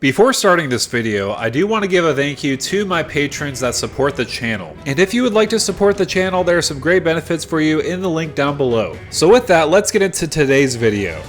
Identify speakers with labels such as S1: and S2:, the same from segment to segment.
S1: Before starting this video, I do want to give a thank you to my patrons that support the channel. And if you would like to support the channel, there are some great benefits for you in the link down below. So with that, let's get into today's video.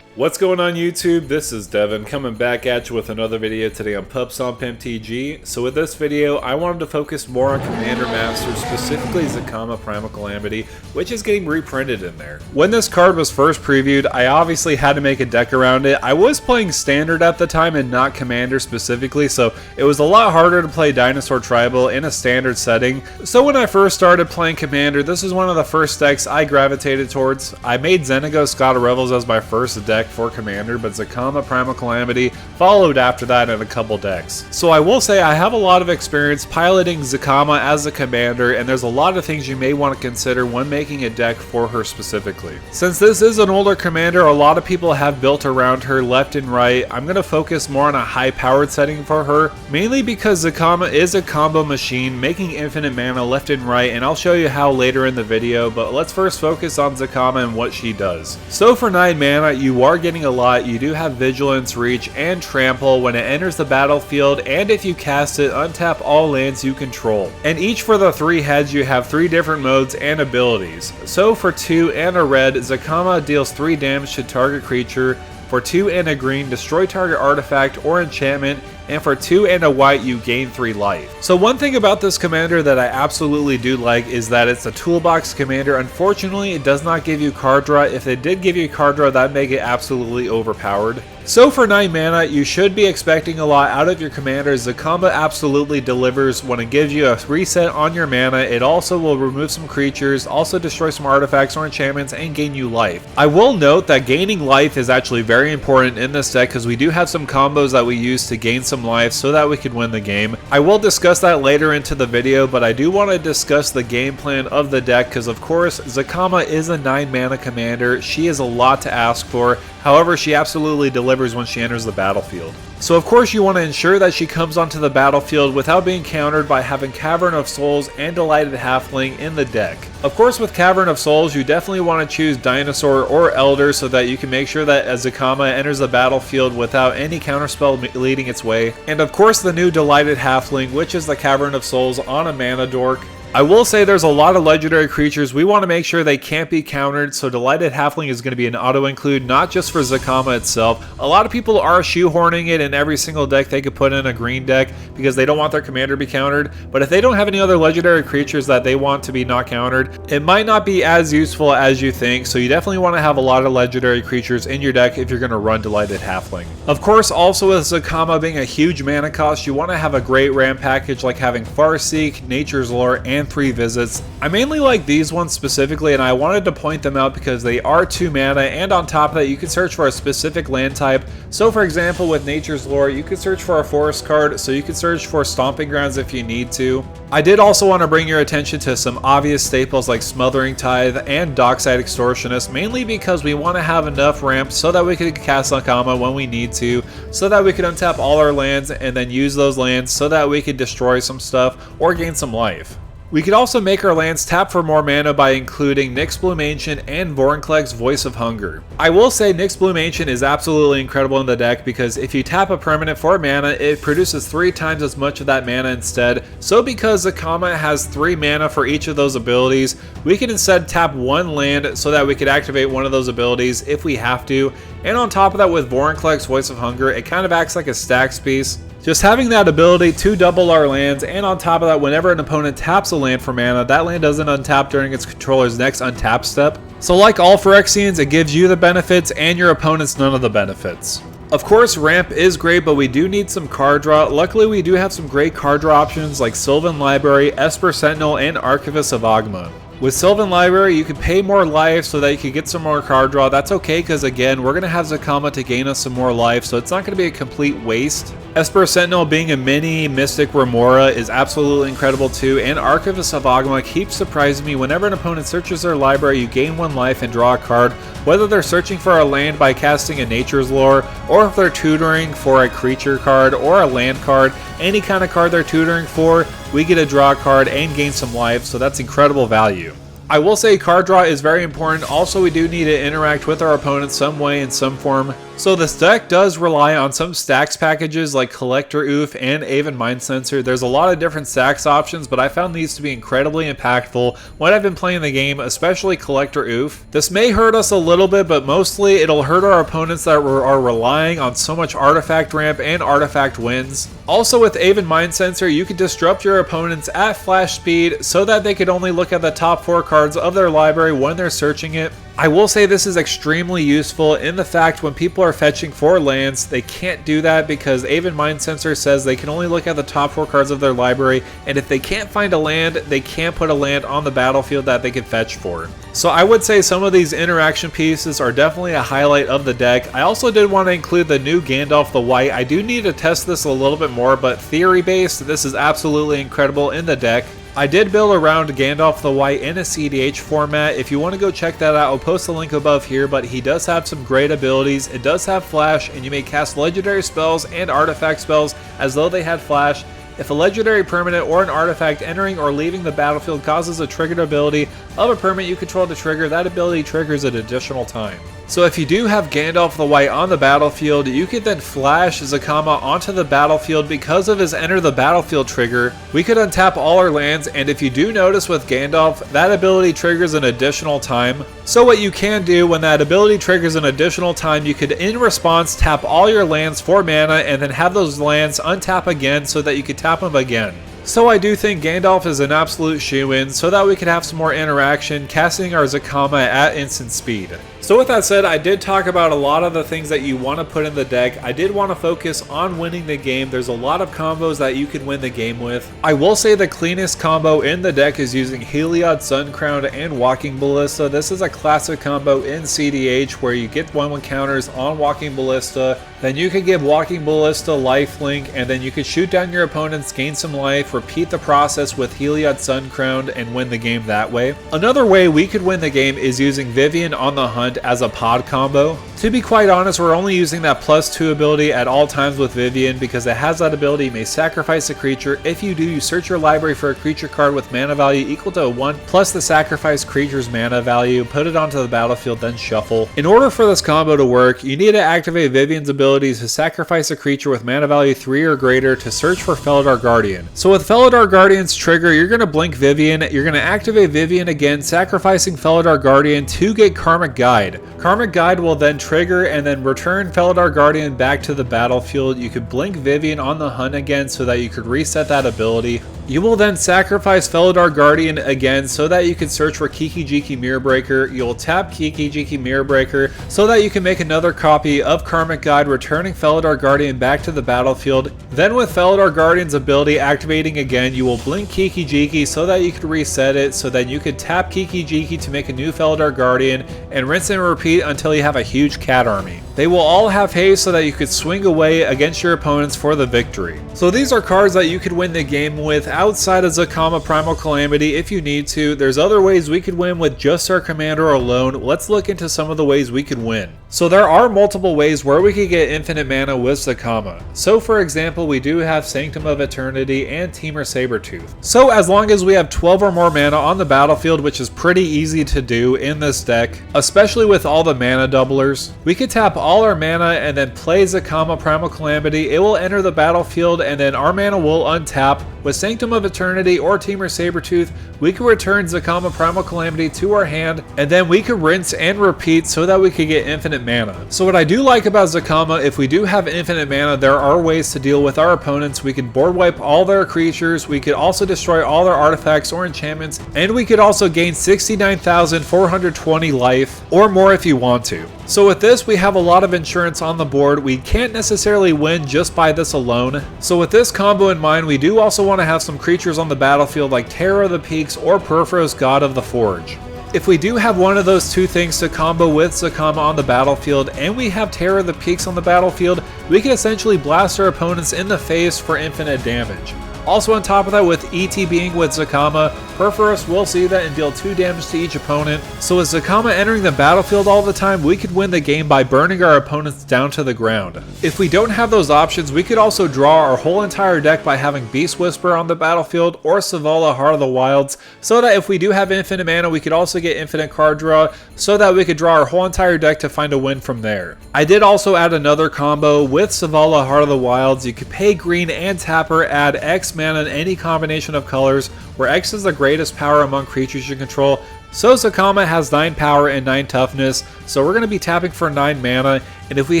S1: What's going on YouTube? This is Devin coming back at you with another video today on Pups on PimTG. So with this video, I wanted to focus more on Commander Masters, specifically Zacama Primal Calamity, which is getting reprinted in there. When this card was first previewed, I obviously had to make a deck around it. I was playing Standard at the time and not Commander specifically, so it was a lot harder to play Dinosaur Tribal in a Standard setting. So when I first started playing Commander, this is one of the first decks I gravitated towards. I made Xenagos Scott of Revels as my first deck for Commander, but Zacama Primal Calamity followed after that in a couple decks. So I will say I have a lot of experience piloting Zacama as a Commander, and there's a lot of things you may want to consider when making a deck for her specifically. Since this is an older Commander, a lot of people have built around her left and right. I'm going to focus more on a high-powered setting for her, mainly because Zacama is a combo machine, making infinite mana left and right, and I'll show you how later in the video, but let's first focus on Zacama and what she does. So for 9 mana, you are getting a lot. You do have Vigilance, Reach, and Trample when it enters the battlefield, and if you cast it, untap all lands you control. And each for the 3 heads, you have 3 different modes and abilities. So for 2 and a red, Zacama deals 3 damage to target creature. For 2 and a green, destroy target artifact or enchantment, and for 2 and a white, you gain 3 life. So one thing about this commander that I absolutely do like is that it's a toolbox commander. Unfortunately, it does not give you card draw. If it did give you card draw, that'd make it absolutely overpowered. So for 9 mana, you should be expecting a lot out of your commander. Zacama absolutely delivers when it gives you a reset on your mana. It also will remove some creatures, also destroy some artifacts or enchantments, and gain you life. I will note that gaining life is actually very important in this deck because we do have some combos that we use to gain some life so that we could win the game. I will discuss that later into the video, but I do want to discuss the game plan of the deck because of course Zacama is a 9 mana commander. She is a lot to ask for. However, she absolutely delivers when she enters the battlefield. So of course you want to ensure that she comes onto the battlefield without being countered by having Cavern of Souls and Delighted Halfling in the deck. Of course with Cavern of Souls you definitely want to choose Dinosaur or Elder so that you can make sure that as Zacama enters the battlefield without any counterspell leading its way. And of course the new Delighted Halfling, which is the Cavern of Souls on a Mana Dork. I will say there's a lot of legendary creatures. We want to make sure they can't be countered, so Delighted Halfling is going to be an auto-include, not just for Zacama itself. A lot of people are shoehorning it in every single deck they could put in a green deck because they don't want their commander to be countered, but if they don't have any other legendary creatures that they want to be not countered, it might not be as useful as you think, so you definitely want to have a lot of legendary creatures in your deck if you're going to run Delighted Halfling. Of course, also with Zacama being a huge mana cost, you want to have a great RAM package like having Farseek, Nature's Lore, and 3 visits. I mainly like these ones specifically, and I wanted to point them out because they are 2 mana, and on top of that you can search for a specific land type. So for example with Nature's Lore, you could search for a forest card, so you could search for Stomping Grounds if you need to. I did also want to bring your attention to some obvious staples like Smothering Tithe and Dockside Extortionist, mainly because we want to have enough ramps so that we could cast Zacama when we need to, so that we could untap all our lands and then use those lands so that we could destroy some stuff or gain some life. We could also make our lands tap for more mana by including Nyx Bloom Ancient and Vorinclex Voice of Hunger. I will say Nyx Bloom Ancient is absolutely incredible in the deck because if you tap a permanent for mana, it produces 3 times as much of that mana instead. So because Zacama has 3 mana for each of those abilities, we can instead tap 1 land so that we could activate one of those abilities if we have to. And on top of that with Vorinclex Voice of Hunger, it kind of acts like a stacks piece. Just having that ability to double our lands, and on top of that, whenever an opponent taps a land for mana, that land doesn't untap during its controller's next untap step. So like all Phyrexians, it gives you the benefits and your opponents none of the benefits. Of course, ramp is great, but we do need some card draw. Luckily, we do have some great card draw options like Sylvan Library, Esper Sentinel, and Archivist of Agma. With Sylvan Library, you can pay more life so that you can get some more card draw. That's okay because, again, we're going to have Zacama to gain us some more life, so it's not going to be a complete waste. Esper Sentinel being a mini Mystic Remora is absolutely incredible too, and Archivist of Agma keeps surprising me. Whenever an opponent searches their library, you gain 1 life and draw a card, whether they're searching for a land by casting a Nature's Lore, or if they're tutoring for a creature card or a land card. Any kind of card they're tutoring for, we get to draw a card and gain some life, so that's incredible value. I will say card draw is very important. Also, we do need to interact with our opponent some way in some form. So this deck does rely on some stacks packages like Collector Oof and Aven Mind Sensor. There's a lot of different stacks options, but I found these to be incredibly impactful when I've been playing the game, especially Collector Oof. This may hurt us a little bit, but mostly it'll hurt our opponents that are relying on so much artifact ramp and artifact wins. Also with Aven Mind Sensor, you can disrupt your opponents at flash speed so that they could only look at the top 4 cards of their library when they're searching it. I will say this is extremely useful in the fact when people are fetching 4 lands, they can't do that because Aven Mind Sensor says they can only look at the top 4 cards of their library, and if they can't find a land, they can't put a land on the battlefield that they can fetch for. So I would say some of these interaction pieces are definitely a highlight of the deck. I also did want to include the new Gandalf the White. I do need to test this a little bit more, but theory based, this is absolutely incredible in the deck. I did build around Gandalf the White in a EDH format. If you want to go check that out, I'll post the link above here, but he does have some great abilities. It does have flash, and you may cast legendary spells and artifact spells as though they had flash. If a legendary permanent or an artifact entering or leaving the battlefield causes a triggered ability of a permanent you control to trigger, that ability triggers an additional time. So if you do have Gandalf the White on the battlefield, you could then flash Zacama onto the battlefield because of his enter the battlefield trigger. We could untap all our lands, and if you do notice with Gandalf, that ability triggers an additional time. So what you can do when that ability triggers an additional time, you could in response tap all your lands for mana and then have those lands untap again so that you could tap them again. So I do think Gandalf is an absolute shoe-in so that we could have some more interaction casting our Zacama at instant speed. So with that said, I did talk about a lot of the things that you want to put in the deck. I did want to focus on winning the game. There's a lot of combos that you can win the game with. I will say the cleanest combo in the deck is using Heliod Suncrown and Walking Ballista. This is a classic combo in CDH where you get 1/1 counters on Walking Ballista. Then you could give Walking Ballista lifelink, and then you could shoot down your opponents, gain some life, repeat the process with Heliod Suncrown, and win the game that way. Another way we could win the game is using Vivien on the Hunt as a pod combo. To be quite honest, we're only using that +2 ability at all times with Vivien because it has that ability. You may sacrifice a creature. If you do, you search your library for a creature card with mana value equal to 1 plus the sacrificed creature's mana value, put it onto the battlefield, then shuffle. In order for this combo to work, you need to activate Vivien's abilities to sacrifice a creature with mana value 3 or greater to search for Felidar Guardian. So with Felidar Guardian's trigger, you're going to blink Vivien, you're going to activate Vivien again, sacrificing Felidar Guardian to get Karmic Guide. Karmic Guide will then trigger and then return Felidar Guardian back to the battlefield. You could blink Vivien on the Hunt again so that you could reset that ability. You will then sacrifice Felidar Guardian again so that you can search for Kiki-Jiki Mirrorbreaker. You'll tap Kiki-Jiki Mirrorbreaker so that you can make another copy of Karmic Guide, returning Felidar Guardian back to the battlefield. Then with Felidar Guardian's ability activating again, you will blink Kiki-Jiki so that you could reset it, so that you could tap Kiki-Jiki to make a new Felidar Guardian, and rinse and repeat until you have a huge cat army. They will all have haste so that you could swing away against your opponents for the victory. So these are cards that you could win the game with outside of Zacama Primal Calamity if you need to. There's other ways we could win with just our commander alone. Let's look into some of the ways we could win. So there are multiple ways where we could get infinite mana with Zacama. So for example, we do have Sanctum of Eternity and Temur Sabertooth. So as long as we have 12 or more mana on the battlefield, which is pretty easy to do in this deck, especially with all the mana doublers, we could tap all our mana and then play Zacama Primal Calamity. It will enter the battlefield and then our mana will untap. With Sanctum of Eternity or Temur Sabertooth, we can return Zacama Primal Calamity to our hand, and then we could rinse and repeat so that we could get infinite mana. So what I do like about Zacama, if we do have infinite mana, there are ways to deal with our opponents. We could board wipe all their creatures, we could also destroy all their artifacts or enchantments, and we could also gain 69,420 life or more if you want to. So with this, we have a lot of insurance on the board. We can't necessarily win just by this alone. So with this combo in mind, we do also want to have some creatures on the battlefield like Terror of the Peaks or Purphoros God of the Forge. If we do have one of those two things to combo with Zacama on the battlefield and we have Terror of the Peaks on the battlefield, we can essentially blast our opponents in the face for infinite damage. Also on top of that, with ET being with Zacama, Perforus will see that and deal 2 damage to each opponent. So with Zacama entering the battlefield all the time, we could win the game by burning our opponents down to the ground. If we don't have those options, we could also draw our whole entire deck by having Beast Whisperer on the battlefield or Savala, Heart of the Wilds, so that if we do have infinite mana, we could also get infinite card draw, so that we could draw our whole entire deck to find a win from there. I did also add another combo with Savala, Heart of the Wilds. You could pay green and tap her, add X mana in any combination of colors, where X is the greatest power among creatures you control. So Zacama has 9 power and 9 toughness, so we're going to be tapping for 9 mana, and if we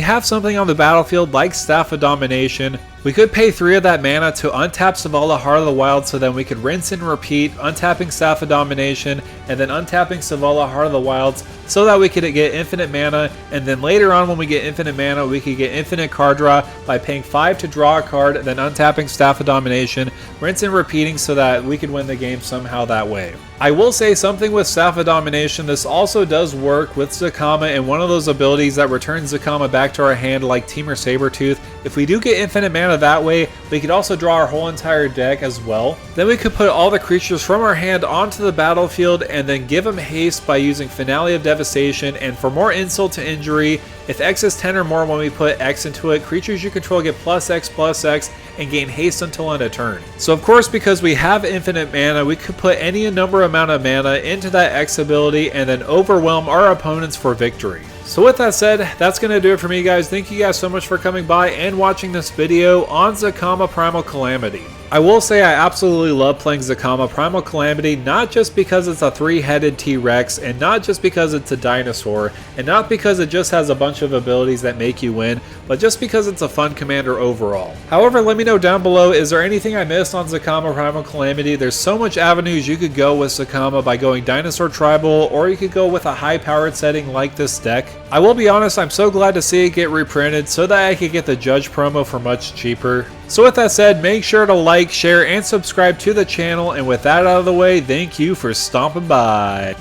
S1: have something on the battlefield like Staff of Domination, we could pay 3 of that mana to untap Savala, Heart of the Wild, so then we could rinse and repeat, untapping Staff of Domination, and then untapping Savala, Heart of the Wilds, so that we could get infinite mana, and then later on when we get infinite mana, we could get infinite card draw by paying 5 to draw a card, then untapping Staff of Domination, rinse and repeating so that we could win the game somehow that way. I will say something with Staff of Domination, this also does work with Zacama and one of those abilities that returns Zacama back to our hand like Temur Sabertooth. If we do get infinite mana that way, we could also draw our whole entire deck as well. Then we could put all the creatures from our hand onto the battlefield and then give them haste by using Finale of Devastation, and for more insult to injury, if X is 10 or more when we put X into it, creatures you control get +X and gain haste until end of turn. So of course, because we have infinite mana, we could put any number amount of mana into that X ability and then overwhelm our opponents for victory. So with that said, that's going to do it for me, guys. Thank you guys so much for coming by and watching this video on Zacama Primal Calamity. I will say I absolutely love playing Zacama Primal Calamity, not just because it's a 3-headed T-Rex, and not just because it's a dinosaur, and not because it just has a bunch of abilities that make you win, but just because it's a fun commander overall. However, let me know down below, is there anything I missed on Zacama Primal Calamity? There's so much avenues you could go with Zacama by going Dinosaur Tribal, or you could go with a high-powered setting like this deck. I will be honest, I'm so glad to see it get reprinted so that I could get the Judge promo for much cheaper. So with that said, make sure to like, share, and subscribe to the channel, and with that out of the way, thank you for stomping by.